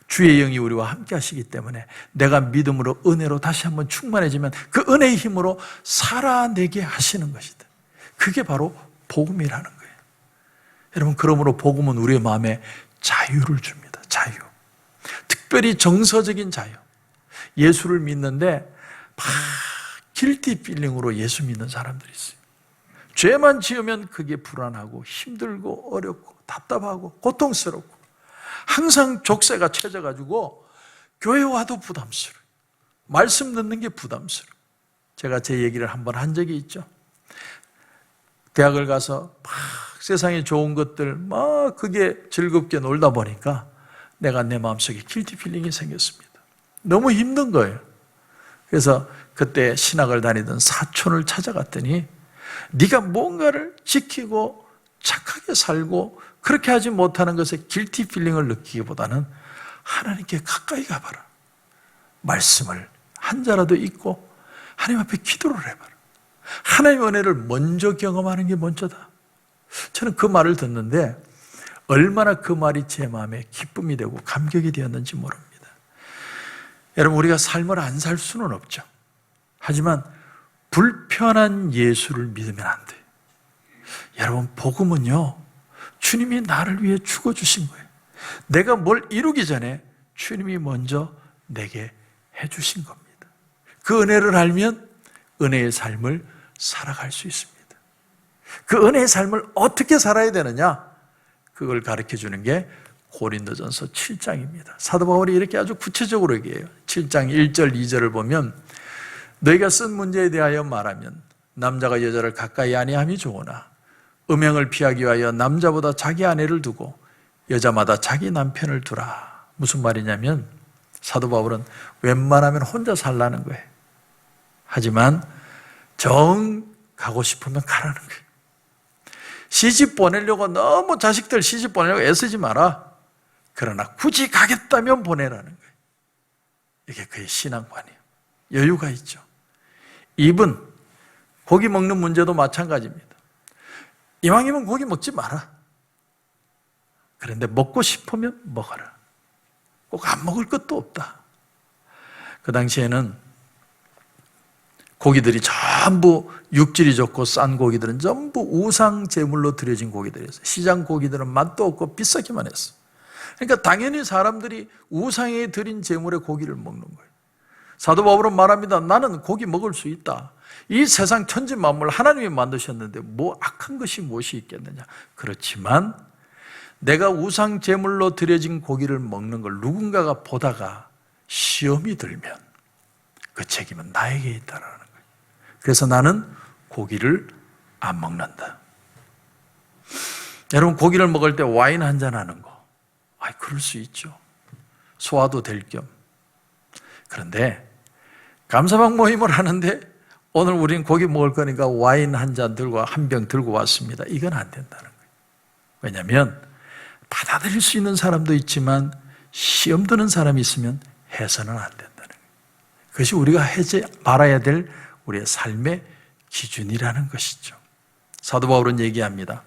S3: 주의 영이 우리와 함께 하시기 때문에 내가 믿음으로 은혜로 다시 한번 충만해지면 그 은혜의 힘으로 살아내게 하시는 것이다. 그게 바로 복음이라는 거예요. 여러분, 그러므로 복음은 우리의 마음에 자유를 줍니다. 자유. 특별히 정서적인 자유. 예수를 믿는데 막 길티 필링으로 예수 믿는 사람들이 있어요. 죄만 지으면 그게 불안하고 힘들고 어렵고 답답하고 고통스럽고 항상 족쇄가 쳐져가지고 교회 와도 부담스러워요. 말씀 듣는 게 부담스러워요. 제가 제 얘기를 한번 한 적이 있죠. 대학을 가서 막 세상에 좋은 것들 막 그게 즐겁게 놀다 보니까 내가 내 마음속에 길티 필링이 생겼습니다. 너무 힘든 거예요. 그래서 그때 신학을 다니던 사촌을 찾아갔더니 네가 뭔가를 지키고 착하게 살고 그렇게 하지 못하는 것에 길티 필링을 느끼기보다는 하나님께 가까이 가봐라. 말씀을 한 자라도 읽고 하나님 앞에 기도를 해봐라. 하나님의 은혜를 먼저 경험하는 게 먼저다. 저는 그 말을 듣는데 얼마나 그 말이 제 마음에 기쁨이 되고 감격이 되었는지 모릅니다. 여러분, 우리가 삶을 안 살 수는 없죠. 하지만 불편한 예수를 믿으면 안 돼요. 여러분, 복음은요, 주님이 나를 위해 죽어주신 거예요. 내가 뭘 이루기 전에 주님이 먼저 내게 해주신 겁니다. 그 은혜를 알면 은혜의 삶을 살아갈 수 있습니다. 그 은혜의 삶을 어떻게 살아야 되느냐? 그걸 가르쳐 주는 게 고린도전서 7장입니다. 사도 바울이 이렇게 아주 구체적으로 얘기해요. 7장 1절 2절을 보면 너희가 쓴 문제에 대하여 말하면 남자가 여자를 가까이 아니함이 좋으나 음행을 피하기 위하여 남자보다 자기 아내를 두고 여자마다 자기 남편을 두라. 무슨 말이냐면 사도 바울은 웬만하면 혼자 살라는 거예요. 하지만 정 가고 싶으면 가라는 거예요. 시집 보내려고 너무 자식들 시집 보내려고 애쓰지 마라. 그러나 굳이 가겠다면 보내라는 거예요. 이게 그의 신앙관이에요. 여유가 있죠. 입은 고기 먹는 문제도 마찬가지입니다. 이왕이면 고기 먹지 마라. 그런데 먹고 싶으면 먹어라. 꼭 안 먹을 것도 없다. 그 당시에는 고기들이 전부 육질이 좋고 싼 고기들은 전부 우상 제물로 드려진 고기들이었어요. 시장 고기들은 맛도 없고 비싸기만 했어. 그러니까 당연히 사람들이 우상에 드린 제물의 고기를 먹는 거예요. 사도 바울은 말합니다. 나는 고기 먹을 수 있다. 이 세상 천지 만물 하나님이 만드셨는데 뭐 악한 것이 무엇이 있겠느냐. 그렇지만 내가 우상 제물로 드려진 고기를 먹는 걸 누군가가 보다가 시험이 들면 그 책임은 나에게 있다라는 거예요. 그래서 나는 고기를 안 먹는다. 여러분, 고기를 먹을 때 와인 한잔 하는 거, 그럴 수 있죠. 소화도 될 겸. 그런데 감사방 모임을 하는데 오늘 우린 고기 먹을 거니까 와인 한 잔 들고 한 병 들고 왔습니다. 이건 안 된다는 거예요. 왜냐하면 받아들일 수 있는 사람도 있지만 시험 드는 사람이 있으면 해서는 안 된다는 거예요. 그것이 우리가 하지 말아야 될 우리의 삶의 기준이라는 것이죠. 사도 바울은 얘기합니다.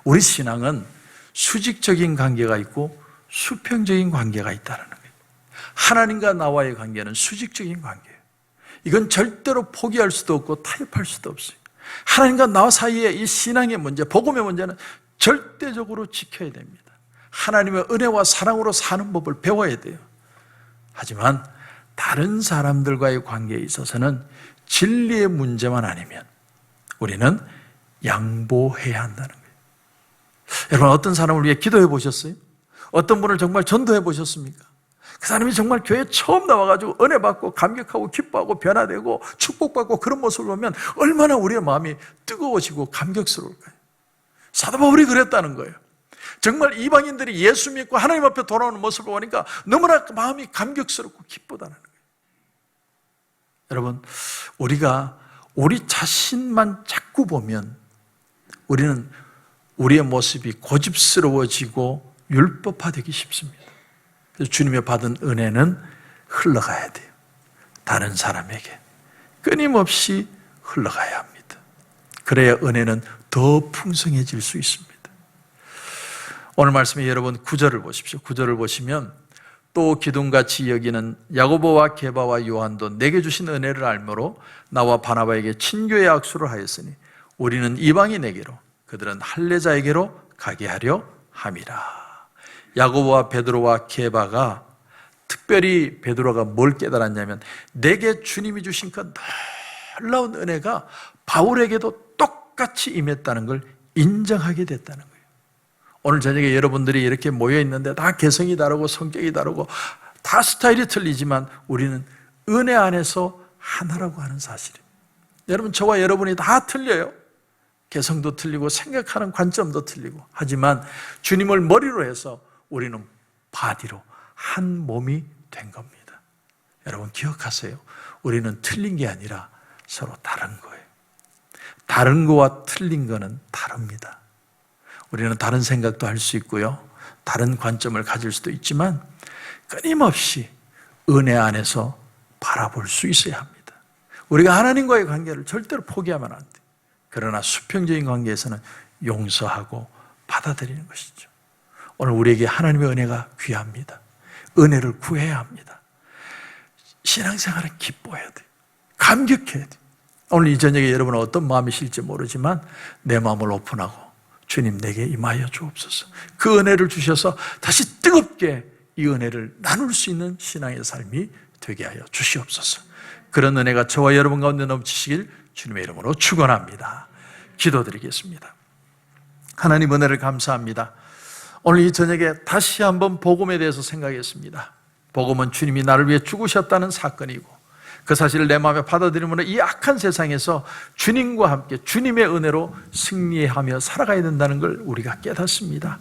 S3: 우리 신앙은 수직적인 관계가 있고 수평적인 관계가 있다는 거예요. 하나님과 나와의 관계는 수직적인 관계예요. 이건 절대로 포기할 수도 없고 타협할 수도 없어요. 하나님과 나 사이의 이 신앙의 문제, 복음의 문제는 절대적으로 지켜야 됩니다. 하나님의 은혜와 사랑으로 사는 법을 배워야 돼요. 하지만 다른 사람들과의 관계에 있어서는 진리의 문제만 아니면 우리는 양보해야 한다는 거예요. 여러분, 어떤 사람을 위해 기도해 보셨어요? 어떤 분을 정말 전도해 보셨습니까? 그 사람이 정말 교회에 처음 나와가지고 은혜 받고 감격하고 기뻐하고 변화되고 축복받고 그런 모습을 보면 얼마나 우리의 마음이 뜨거워지고 감격스러울까요? 사도 바울이 그랬다는 거예요. 정말 이방인들이 예수 믿고 하나님 앞에 돌아오는 모습을 보니까 너무나 마음이 감격스럽고 기쁘다는 거예요. 여러분, 우리가 우리 자신만 자꾸 보면 우리는 우리의 모습이 고집스러워지고 율법화되기 쉽습니다. 그래서 주님의 받은 은혜는 흘러가야 돼요. 다른 사람에게 끊임없이 흘러가야 합니다. 그래야 은혜는 더 풍성해질 수 있습니다. 오늘 말씀에 여러분 9절을 보십시오. 9절을 보시면 또 기둥같이 여기는 야고보와 게바와 요한도 내게 주신 은혜를 알므로 나와 바나바에게 친교의 악수를 하였으니 우리는 이방인에게로 그들은 할례자에게로 가게 하려 함이라. 야고보와 베드로와 게바가 특별히 베드로가 뭘 깨달았냐면 내게 주님이 주신 그 놀라운 은혜가 바울에게도 똑같이 임했다는 걸 인정하게 됐다는 거예요. 오늘 저녁에 여러분들이 이렇게 모여 있는데 다 개성이 다르고 성격이 다르고 다 스타일이 틀리지만 우리는 은혜 안에서 하나라고 하는 사실입니다. 여러분, 저와 여러분이 다 틀려요. 개성도 틀리고 생각하는 관점도 틀리고. 하지만 주님을 머리로 해서 우리는 바디로 한 몸이 된 겁니다. 여러분 기억하세요. 우리는 틀린 게 아니라 서로 다른 거예요. 다른 거와 틀린 거는 다릅니다. 우리는 다른 생각도 할 수 있고요, 다른 관점을 가질 수도 있지만 끊임없이 은혜 안에서 바라볼 수 있어야 합니다. 우리가 하나님과의 관계를 절대로 포기하면 안 돼요. 그러나 수평적인 관계에서는 용서하고 받아들이는 것이죠. 오늘 우리에게 하나님의 은혜가 귀합니다. 은혜를 구해야 합니다. 신앙생활은 기뻐해야 돼요. 감격해야 돼요. 오늘 이 저녁에 여러분은 어떤 마음이실지 모르지만 내 마음을 오픈하고 주님 내게 임하여 주옵소서. 그 은혜를 주셔서 다시 뜨겁게 이 은혜를 나눌 수 있는 신앙의 삶이 되게 하여 주시옵소서. 그런 은혜가 저와 여러분 가운데 넘치시길 주님의 이름으로 축원합니다. 기도드리겠습니다. 하나님 은혜를 감사합니다. 오늘 이 저녁에 다시 한번 복음에 대해서 생각했습니다. 복음은 주님이 나를 위해 죽으셨다는 사건이고 그 사실을 내 마음에 받아들이면 이 악한 세상에서 주님과 함께 주님의 은혜로 승리하며 살아가야 된다는 걸 우리가 깨닫습니다.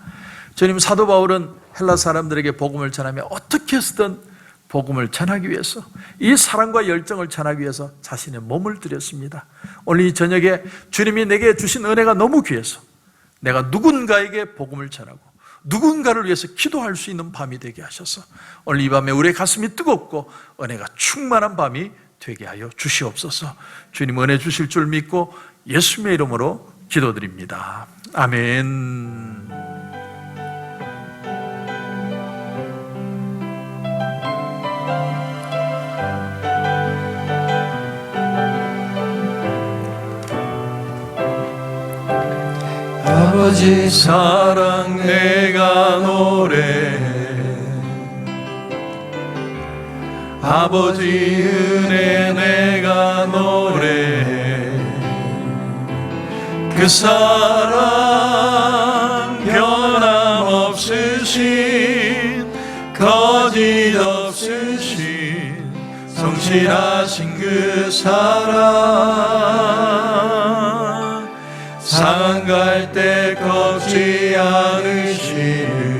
S3: 주님, 사도 바울은 헬라 사람들에게 복음을 전하며 어떻게 해서든 복음을 전하기 위해서, 이 사랑과 열정을 전하기 위해서 자신의 몸을 드렸습니다. 오늘 이 저녁에 주님이 내게 주신 은혜가 너무 귀해서 내가 누군가에게 복음을 전하고 누군가를 위해서 기도할 수 있는 밤이 되게 하셔서 오늘 이 밤에 우리의 가슴이 뜨겁고 은혜가 충만한 밤이 되게 하여 주시옵소서. 주님 은혜 주실 줄 믿고 예수님의 이름으로 기도드립니다. 아멘.
S2: 아버지 사랑 내가 노래해, 아버지 은혜 내가 노래해. 그 사랑 변함없으신 거짓 없으신 성실하신 그 사랑, 상한 갈 때 꺾지 않으시는,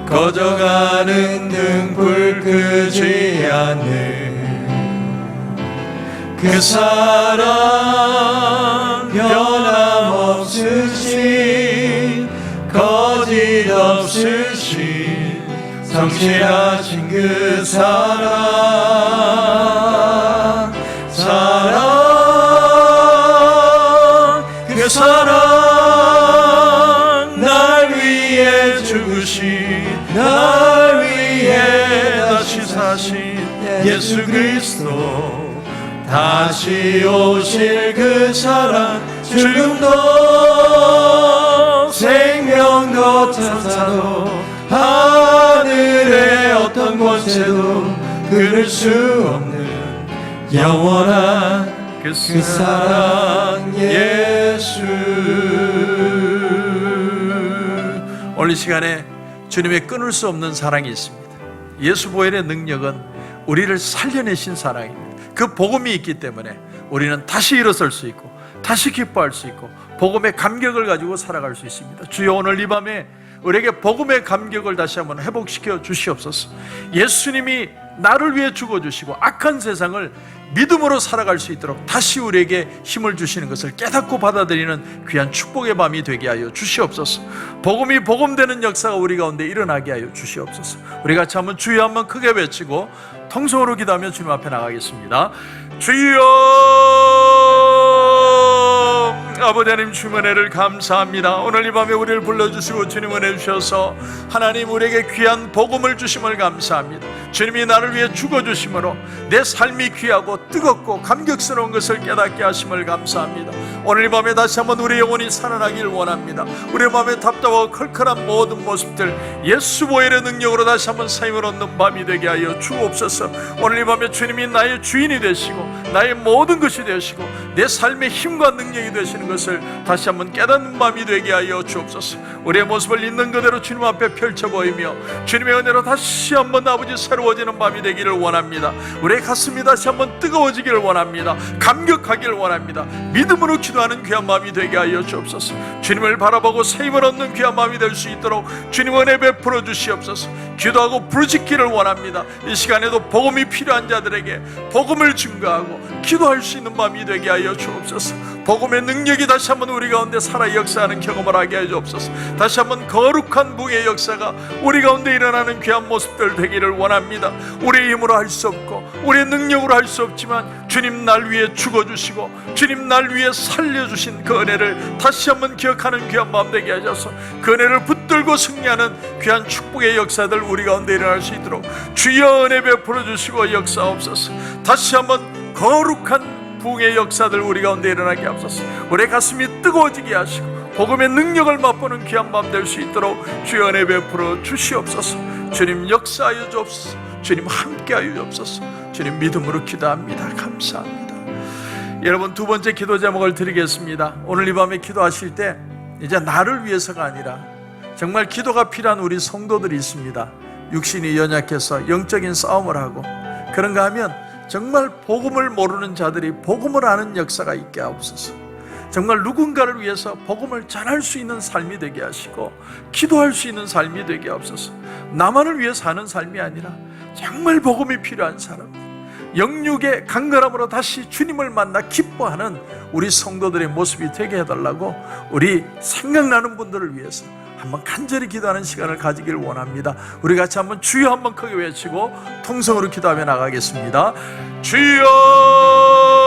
S2: 꺼져가는 등불 끄지 않는 그 사랑, 변함없으신 거짓 없으신 성실하신 그 사랑, 그 사랑, 날 위해 죽으신, 날 위해 다시 사신 예수 그리스도, 다시 오실 그 사랑, 죽음도 생명도 천사도 하늘의 어떤 권세도 끊을 수 없는 영원한 그 사랑 예수.
S3: 오늘 이 시간에 주님의 끊을 수 없는 사랑이 있습니다. 예수 보혈의 능력은 우리를 살려내신 사랑입니다. 그 복음이 있기 때문에 우리는 다시 일어설 수 있고 다시 기뻐할 수 있고 복음의 감격을 가지고 살아갈 수 있습니다. 주여, 오늘 이 밤에 우리에게 복음의 감격을 다시 한번 회복시켜 주시옵소서. 예수님이 나를 위해 죽어주시고 악한 세상을 믿음으로 살아갈 수 있도록 다시 우리에게 힘을 주시는 것을 깨닫고 받아들이는 귀한 축복의 밤이 되게 하여 주시옵소서. 복음이 복음되는 역사가 우리 가운데 일어나게 하여 주시옵소서. 우리 같이 한번 주여 한번 크게 외치고 통성으로 기도하며 주님 앞에 나가겠습니다. 주여, 아버지 하나님, 주님 은혜를 감사합니다. 오늘 이 밤에 우리를 불러주시고 주님 은혜 주셔서 하나님 우리에게 귀한 복음을 주심을 감사합니다. 주님이 나를 위해 죽어주심으로 내 삶이 귀하고 뜨겁고 감격스러운 것을 깨닫게 하심을 감사합니다. 오늘 이 밤에 다시 한번 우리 영혼이 살아나길 원합니다. 우리 마음에 답답하고 컬컬한 모든 모습들 예수 보혈의 능력으로 다시 한번 사임을 얻는 밤이 되게 하여 주옵소서. 오늘 이 밤에 주님이 나의 주인이 되시고 나의 모든 것이 되시고 내 삶의 힘과 능력이 되시는 것을 다시 한번 깨닫는 밤이 되게 하여 주옵소서. 우리의 모습을 있는 그대로 주님 앞에 펼쳐 보이며 주님의 은혜로 다시 한번 아버지 새로워지는 밤이 되기를 원합니다. 우리의 가슴이 다시 한번 뜨거워지기를 원합니다. 감격하기를 원합니다. 믿음으로 기도하는 귀한 마음이 되게 하여 주옵소서. 주님을 바라보고 새 힘을 얻는 귀한 마음이 될 수 있도록 주님 은혜 베풀어 주시옵소서. 기도하고 부르짖기를 원합니다. 이 시간에도 복음이 필요한 자들에게 복음을 증거하고 기도할 수 있는 마음이 되게 하여 주옵소서. 복음의 능력이 다시 한번 우리 가운데 살아 역사하는 경험을 하게 하여 주옵소서. 다시 한번 거룩한 부의 역사가 우리 가운데 일어나는 귀한 모습들 되기를 원합니다. 우리의 힘으로 할 수 없고 우리의 능력으로 할 수 없지만 주님 날 위해 죽어주시고 주님 날 위해 살려주신 그 은혜를 다시 한번 기억하는 귀한 마음 되게 하셔서 그 은혜를 붙들고 승리하는 귀한 축복의 역사들 우리 가운데 일어날 수 있도록 주여 은혜 베풀어 주시고 역사옵소서. 다시 한번 거룩한 부흥의 역사들 우리 가운데 일어나게 하옵소서. 우리의 가슴이 뜨거워지게 하시고 복음의 능력을 맛보는 귀한 마음 될 수 있도록 주여 은혜 베풀어 주시옵소서. 주님 역사하여 주옵소서. 주님 함께하여 주옵소서. 주님 믿음으로 기도합니다. 감사합니다. 여러분, 두 번째 기도 제목을 드리겠습니다. 오늘 이 밤에 기도하실 때 이제 나를 위해서가 아니라 정말 기도가 필요한 우리 성도들이 있습니다. 육신이 연약해서 영적인 싸움을 하고 그런가 하면 정말 복음을 모르는 자들이 복음을 아는 역사가 있게 하옵소서. 정말 누군가를 위해서 복음을 전할 수 있는 삶이 되게 하시고 기도할 수 있는 삶이 되게 하옵소서. 나만을 위해 사는 삶이 아니라 정말 복음이 필요한 사람, 영육의 강건함으로 다시 주님을 만나 기뻐하는 우리 성도들의 모습이 되게 해달라고 우리 생각나는 분들을 위해서 한번 간절히 기도하는 시간을 가지기를 원합니다. 우리 같이 한번 주여 한번 크게 외치고 통성으로 기도하며 나가겠습니다. 주여